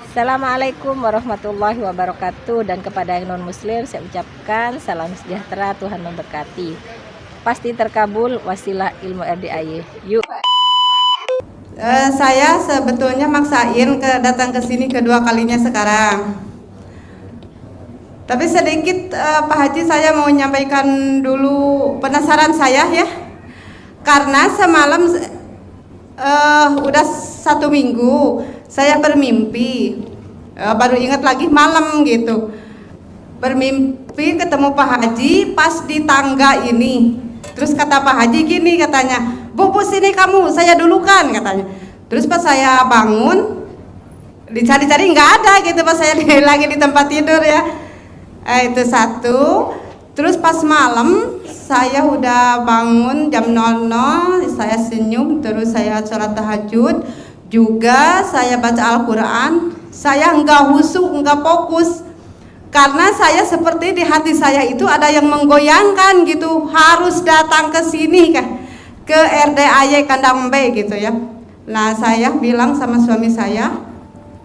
Assalamualaikum warahmatullahi wabarakatuh. Dan kepada yang non muslim saya ucapkan salam sejahtera, Tuhan memberkati. Pasti terkabul wasilah ilmu RDAY. Yuk. Saya sebetulnya maksain datang ke sini kedua kalinya sekarang. Tapi sedikit Pak Haji, saya mau menyampaikan dulu penasaran saya ya. Karena semalam udah 1 minggu saya bermimpi, baru ingat lagi malam gitu. Bermimpi ketemu Pak Haji pas di tangga ini. Terus kata Pak Haji gini katanya, "Bu, sini kamu, saya dulukan," katanya. Terus pas saya bangun, dicari-cari nggak ada gitu pas saya lagi di tempat tidur ya. Itu satu. Terus pas malam saya udah bangun jam 00, saya senyum, terus saya sholat tahajud, juga saya baca Al-Quran. Saya nggak husu, nggak fokus, karena saya seperti di hati saya itu ada yang menggoyangkan gitu, harus datang ke sini ke RDAY Kandang B gitu ya. Nah saya bilang sama suami saya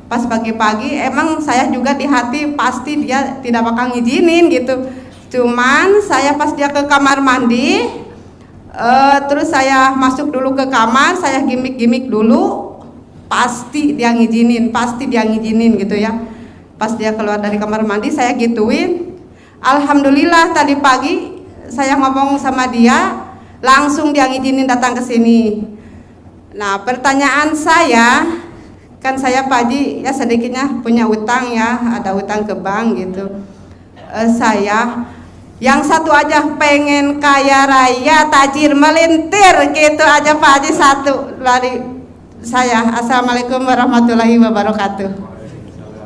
pas pagi-pagi, emang saya juga di hati pasti dia tidak bakal ngizinin gitu. Cuman saya pas dia ke kamar mandi, terus saya masuk dulu ke kamar, saya gimik-gimik dulu, pasti dia ngizinin gitu ya. Pas dia keluar dari kamar mandi saya gituin. Alhamdulillah tadi pagi saya ngomong sama dia, langsung dia ngizinin datang ke sini. Nah pertanyaan saya, kan saya Pak Haji ya sedikitnya punya utang ya, ada utang ke bank gitu. Saya yang satu aja pengen kaya raya, tajir melintir gitu aja Pak Haji, satu dari saya. Assalamualaikum warahmatullahi wabarakatuh.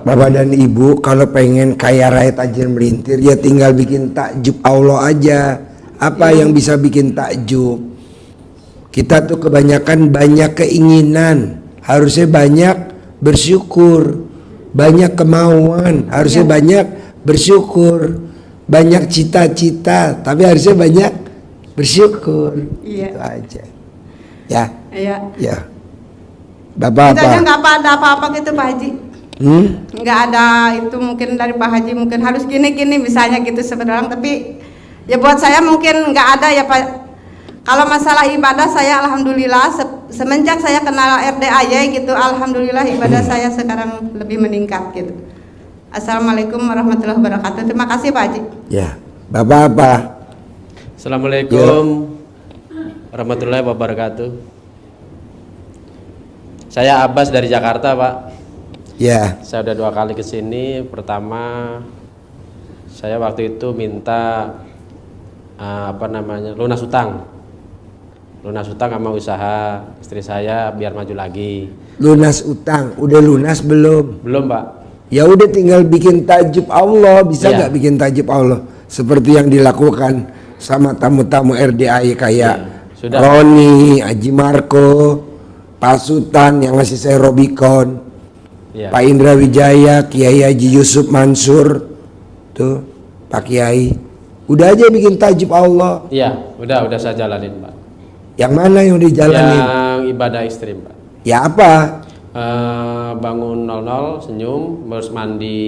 Bapak dan Ibu kalau pengen kaya raya tajir melintir ya tinggal bikin takjub Allah aja. Apa yang bisa bikin takjub? Kita tuh kebanyakan banyak keinginan, harusnya banyak bersyukur. Banyak kemauan, harusnya banyak bersyukur. Banyak cita-cita, tapi harusnya banyak bersyukur. Itu aja. Ya. Ya. Bapak apa? Nggak ada apa-apa gitu Pak Haji. Nggak ada itu mungkin dari Pak Haji, mungkin harus gini-gini misalnya gitu sebenarnya, tapi ya buat saya mungkin nggak ada ya Pak. Kalau masalah ibadah saya alhamdulillah semenjak saya kenal RDAY gitu, alhamdulillah ibadah saya sekarang lebih meningkat gitu. Assalamualaikum warahmatullahi wabarakatuh. Terima kasih Pak Haji. Ya. Bapak apa? Assalamualaikum warahmatullahi wabarakatuh. Saya Abbas dari Jakarta, Pak. Ya. Saya udah 2 kali ke sini. Pertama, saya waktu itu minta lunas utang. Lunas utang sama usaha istri saya biar maju lagi. Lunas utang, udah lunas belum? Belum, Pak. Ya udah tinggal bikin tajub Allah, bisa nggak bikin tajub Allah seperti yang dilakukan sama tamu-tamu RDAY kayak Roni, Haji Marco, Pak Sultan yang ngasih saya Robicon, Pak Indra Wijaya, Kiai Haji Yusuf Mansur, tuh Pak Kiai, udah aja bikin tajub Allah. Iya, udah saya jalanin Pak. Yang mana yang dijalanin? Yang ibadah istri Pak. Ya apa? Bangun 00 senyum, terus mandi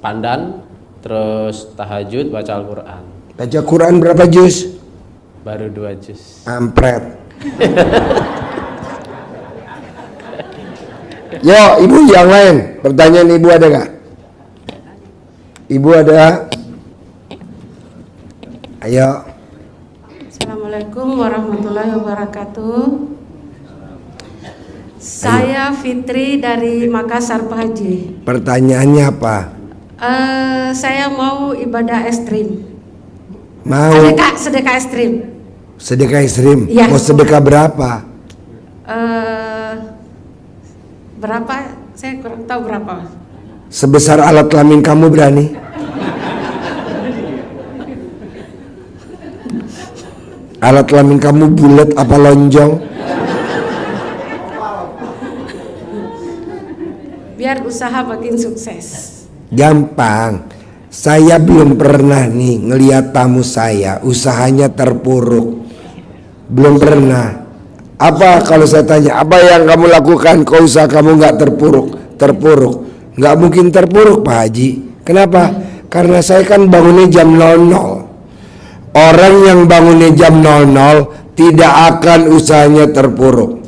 pandan, terus tahajud, baca Al-Quran. Baca Quran berapa juz? Baru 2 juz. Ampret. Yo, ibu yang lain. Pertanyaan ibu ada gak? Ibu ada? Ayo. Assalamualaikum warahmatullahi wabarakatuh. Saya Fitri dari Makassar Pak Haji. Pertanyaannya apa? Saya mau ibadah ekstrim. Mau Sedekah ekstrim. sedekah ekstrim? Ya. Mau sedekah berapa? Berapa? Saya kurang tahu berapa. Sebesar alat kelamin kamu berani? Alat kelamin kamu bulat apa lonjong? Biar usaha makin sukses. Gampang. Saya belum pernah nih ngelihat tamu saya usahanya terpuruk. Belum pernah. Apa kalau saya tanya, apa yang kamu lakukan kok usaha kamu nggak terpuruk? terpuruk. Nggak mungkin terpuruk Pak Haji. Kenapa? Karena saya kan bangunnya jam 00. Orang yang bangunnya jam 00 tidak akan usahanya terpuruk.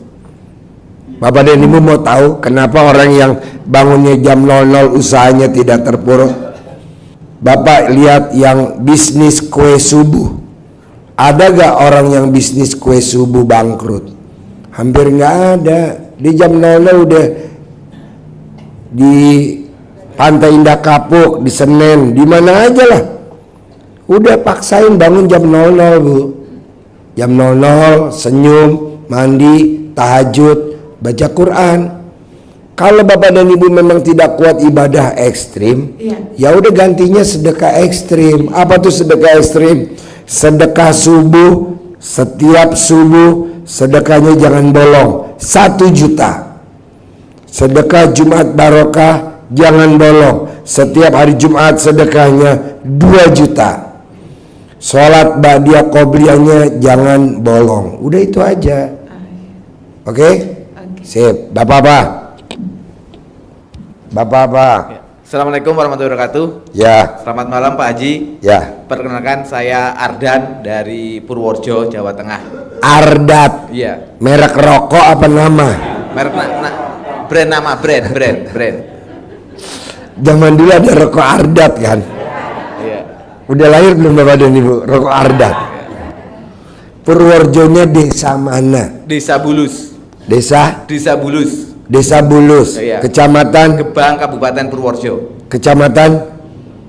Bapak dan Ibu mau tahu kenapa orang yang bangunnya jam 00 usahanya tidak terpuruk? Bapak lihat yang bisnis kue subuh. Ada gak orang yang bisnis kue subuh bangkrut? Hampir nggak ada. Di jam 00 udah di Pantai Indah Kapuk, di Senen, di mana aja lah. Udah paksain bangun jam 00 Bu. Jam 00 senyum, mandi, tahajud, baca Quran. Kalau Bapak dan Ibu memang tidak kuat ibadah ekstrim, ya udah gantinya sedekah ekstrim. Apa tuh sedekah ekstrim? Sedekah subuh, setiap subuh sedekahnya jangan bolong, 1 juta. Sedekah Jumat Barokah jangan bolong, setiap hari Jumat sedekahnya 2 juta. Sholat ba'diyah qobliyahnya jangan bolong. Udah itu aja. Oke? Sip. Bapak-bapak. Bapak-bapak. Assalamualaikum warahmatullahi wabarakatuh. Ya. Selamat malam Pak Haji. Ya. Perkenalkan saya Ardan dari Purworejo, Jawa Tengah. Ardat. Iya. Merek rokok apa nama? Merek brand nama brand. Zaman dulu ada rokok Ardat kan? Iya. Udah lahir belum Bapak dan Ibu? Rokok Ardat. Purworejonya desa mana? Desa Bulus. Desa Bulus. Desa Bulus. Iya. Kecamatan Gebang, Kabupaten Purworejo. Kecamatan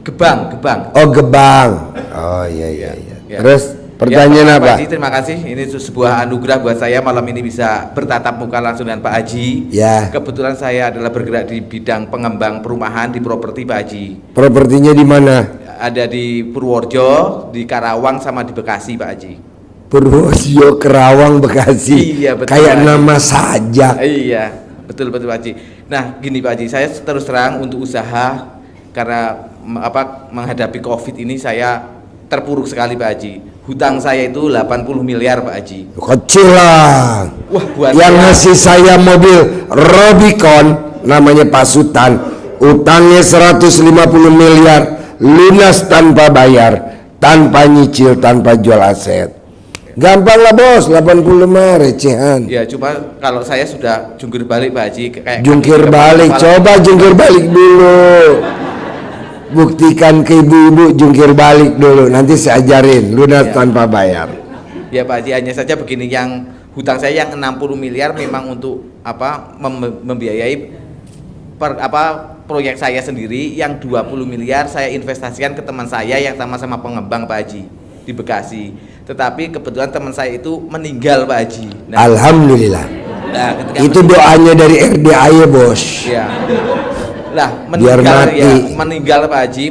Gebang. Oh, Gebang. Oh iya. Ya. Terus pertanyaan Ya, Pak apa? Haji, terima kasih. Ini sebuah anugerah buat saya malam ini bisa bertatap muka langsung dengan Pak Haji. Ya. Kebetulan saya adalah bergerak di bidang pengembang perumahan di properti Pak Haji. Propertinya di mana? Ada di Purworejo, di Karawang sama di Bekasi Pak Haji. Purworejo, Kerawang, Bekasi. Iya, betul, Kayak Pak Haji. nama saja. Iya, betul Pak Haji. Nah, gini Pak Haji, saya terus terang untuk usaha karena menghadapi Covid ini saya terpuruk sekali Pak Haji. Hutang saya itu 80 miliar Pak Haji. Kecil lah. Wah, buat yang saya- ngasih saya mobil Robicon namanya Pak Sultan, utangnya 150 miliar, lunas tanpa bayar, tanpa nyicil, tanpa jual aset. Gampang lah bos, 80 mah recehan. Ya, cuma kalau saya sudah jungkir balik Pak Haji kayak Jungkir balik, coba jungkir balik dulu. Buktikan ke ibu-ibu jungkir balik dulu, nanti saya ajarin lunas Ya. tanpa bayar. Ya Pak Haji, hanya saja begini, yang hutang saya yang 60 miliar memang untuk membiayai proyek saya sendiri, yang 20 miliar saya investasikan ke teman saya yang sama-sama pengembang Pak Haji di Bekasi. Tetapi kebetulan teman saya itu meninggal Pak Haji. Alhamdulillah. Ketika Itu doanya dari RDAY bos. ya. Lah Biar meninggal Pak Haji,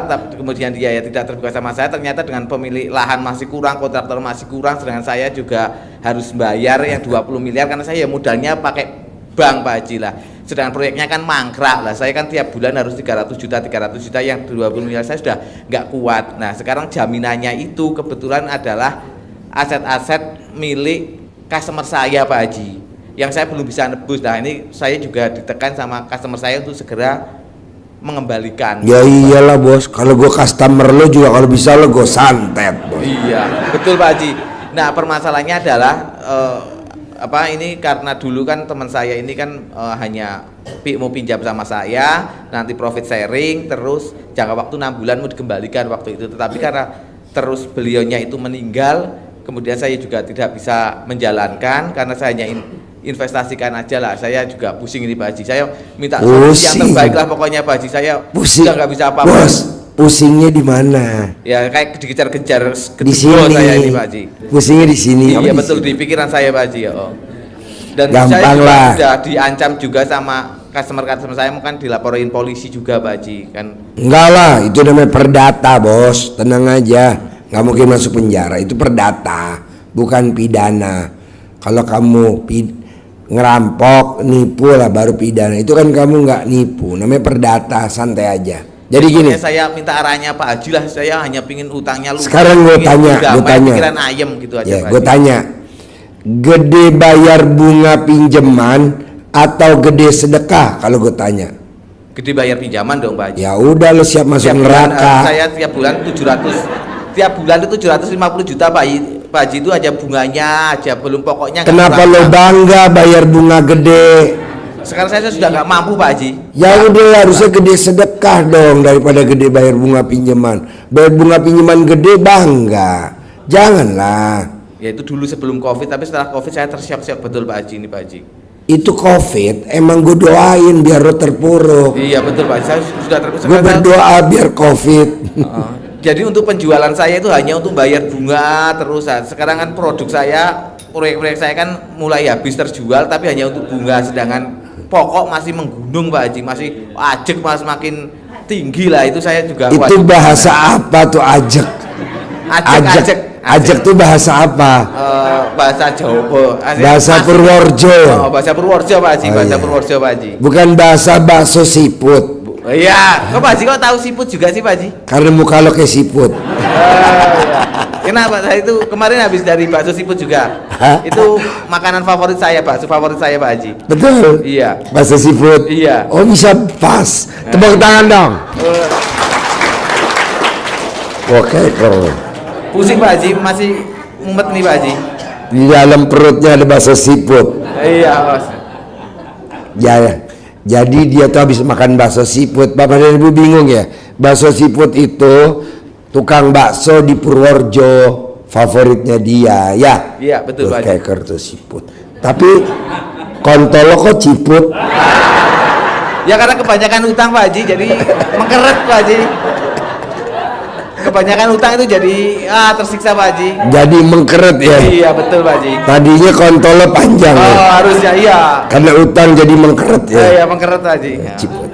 tapi kemudian dia ya tidak terbuka sama saya. Ternyata dengan pemilik lahan masih kurang, kontraktor masih kurang, sedangkan saya juga harus bayar yang 20 miliar karena saya modalnya pakai bank Pak Haji lah. Sedangkan proyeknya kan mangkrak lah, saya kan tiap bulan harus 300 juta, yang 20 miliar saya sudah nggak kuat. Nah sekarang jaminannya itu kebetulan adalah aset-aset milik customer saya Pak Haji, yang saya belum bisa nebus. Nah ini saya juga ditekan sama customer saya untuk segera mengembalikan. Ya iyalah bos, kalau gue customer lo juga kalau bisa lo gue santet bos. Iya betul Pak Haji. Nah permasalahannya adalah ini karena dulu kan teman saya ini kan hanya mau pinjam sama saya, nanti profit sharing, terus jangka waktu 6 bulan mau dikembalikan waktu itu. Tetapi karena terus beliaunya itu meninggal, kemudian saya juga tidak bisa menjalankan karena saya hanya investasikan aja lah. Saya juga pusing ini Pak Haji, saya minta solusi yang terbaik lah pokoknya Pak Haji. Saya Pusing, udah nggak bisa apa-apa bos. Pusingnya di mana? ya, kayak dikejar-kejar Di sini. saya ini Pak Haji. Pusingnya di sini. Iya betul, di pikiran saya Pak Haji ya. Dan Gampang saya juga lah. sudah diancam juga sama customer saya, kan dilaporin polisi juga Pak Haji kan. Enggak lah, itu namanya perdata bos. Tenang aja, nggak mungkin masuk penjara. Itu perdata, bukan pidana. Kalau kamu ngerampok, nipu lah baru pidana. Itu kan kamu nggak nipu, namanya perdata, santai aja. Jadi gini, Makanya saya minta arahnya Pak Haji lah, saya hanya pingin utangnya lunas. Sekarang gue tanya, pikiran ayam gitu aja ya, Pak gue Haji. tanya, gede bayar bunga pinjaman atau gede sedekah kalau gue tanya? Gede bayar pinjaman dong Pak Haji. Ya udah lo siap masuk Tiap bulan, neraka. saya tiap bulan 700, tiap bulan itu 750 juta Pak Haji, itu aja bunganya aja, belum pokoknya. Kenapa lo bangga bayar bunga gede? Sekarang saya sudah nggak mampu Pak Haji. Ya udah harusnya gede sedekah dong daripada gede bayar bunga pinjaman. Bayar bunga pinjaman gede bangga. Janganlah. Ya itu dulu sebelum Covid, tapi setelah Covid saya tersiap-siap betul Pak Haji ini Pak Haji. Itu Covid emang gue doain biar lo terpuruk. Iya betul Pak Haji, saya sudah terpuruk. Gue berdoa biar Covid. Jadi untuk penjualan saya itu hanya untuk bayar bunga terus. Sekarang kan produk saya, proyek-proyek saya kan mulai habis terjual, tapi hanya untuk bunga. Sedangkan pokok masih menggunung Pak Haji, masih ajek mas makin tinggi lah. Itu saya juga. Itu bahasa apa tuh ajek? Ajek tuh bahasa apa? Bahasa Jawa. Bahasa Purworejo. Oh, bahasa Purworejo Pak Haji, bahasa iya. Purworejo Pak Haji. Bukan bahasa bakso siput. Iya, kok Pak Haji kok tahu siput juga sih Pak Haji? Karena muka lo kayak siput. Iya. Kenapa? Saya itu kemarin habis dari bakso siput juga. Hah? Itu makanan favorit saya, bakso favorit saya Pak Haji. Betul. Iya. Bakso siput. Iya. Oh bisa pas. Tepuk tangan dong. Oke keren. Pusing Pak Haji, masih mumet nih Pak Haji. Di dalam perutnya ada bakso siput. Iya Mas. Ya. Jadi dia tuh habis makan bakso siput. Bapak dan Ibu bingung ya. Bakso siput itu tukang bakso di Purworejo favoritnya dia. Ya. Iya betul Pak Haji. Kayak kartu siput. Tapi kontol lo kok ciput? Ya karena kebanyakan utang Pak Haji, jadi mengkeret Pak Haji. Kebanyakan utang itu jadi tersiksa Pak Haji. Jadi mengkeret ya. Iya betul Pak Haji. Tadinya kontol lo panjang ya. Oh harusnya iya. Karena utang jadi mengkeret ya. Iya mengkeret Pak Haji. Ciput.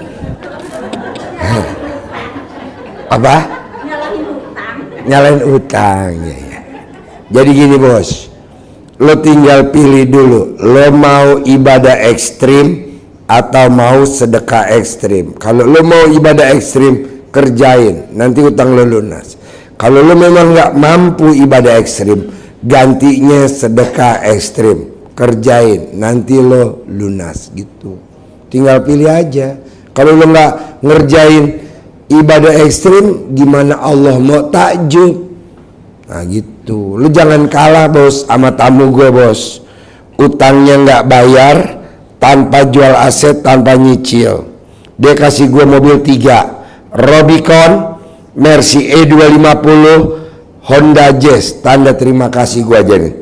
Apa? Nyalain utang ya, ya. Jadi gini bos, lo tinggal pilih dulu, lo mau ibadah ekstrim atau mau sedekah ekstrim. Kalau lo mau ibadah ekstrim, kerjain, nanti utang lo lunas. Kalau lo memang nggak mampu ibadah ekstrim, gantinya sedekah ekstrim, kerjain, nanti lo lunas gitu. Tinggal pilih aja. Kalau lo nggak ngerjain ibadah ekstrim, gimana Allah mau takjub? Nah gitu. Lu jangan kalah bos sama tamu gue bos. Utangnya nggak bayar, tanpa jual aset, tanpa nyicil. Dia kasih gue mobil 3, Robicon, Mercy E250, Honda Jazz. Tanda terima kasih gue aja nih.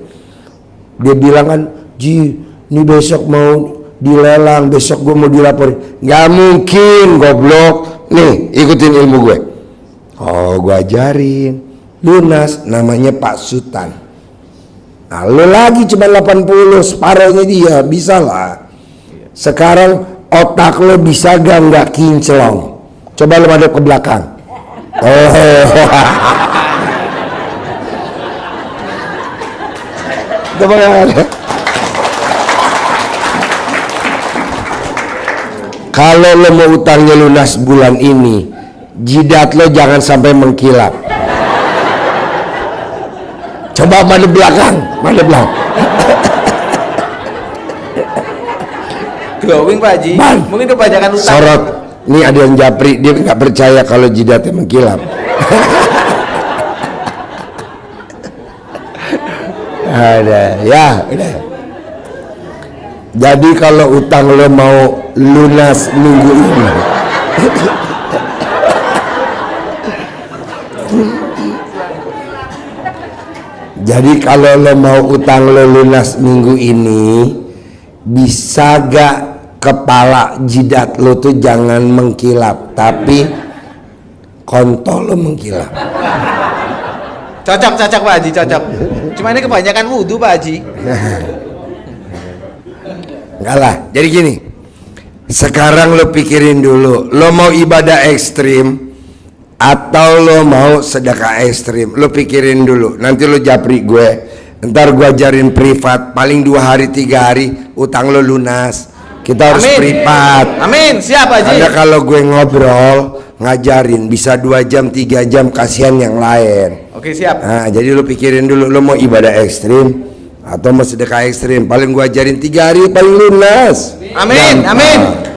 Dia bilang kan, Ji, ini besok mau dilelang, besok gue mau dilaporin. Nggak mungkin, goblok. Nih, ikutin ilmu gue. Oh, gue ajarin. Lunas, namanya Pak Sultan. Nah, lu lagi cuma 80, separuhnya dia, bisa lah. Sekarang otak lo bisa gak nggak kinclong? Coba lo madep ke belakang. Oh. Coba kalau lo mau utangnya lunas bulan ini, jidat lo jangan sampai mengkilap. Coba madep belakang, madep belakang. Glowing Pak Haji. Mungkin kebanyakan utang. Sorot. Ini ada yang japri, dia nggak percaya kalau jidatnya mengkilap. Ada, ya, udah. Jadi kalau utang lo mau lunas minggu ini, jadi kalau lo mau utang lo lunas minggu ini, bisa gak kepala jidat lo tuh jangan mengkilap, tapi kontol lo mengkilap. Cocok Pak Haji, cocok. Cuma ini kebanyakan wudhu Pak Haji. Enggak lah, jadi gini. Sekarang lo pikirin dulu, lo mau ibadah ekstrim atau lo mau sedekah ekstrim? Lo pikirin dulu, nanti lo japri gue. Ntar gue ajarin privat, paling 2 hari 3 hari utang lo lunas. Kita harus privat. Amin, siap Haji. Karena kalau gue ngobrol ngajarin bisa 2 jam 3 jam, kasihan yang lain. Oke siap. Nah, jadi lo pikirin dulu, lo mau ibadah ekstrim atau mau sedekah ekstrim? Paling gue ajarin 3 hari paling lunas. Amin, gampang. amin.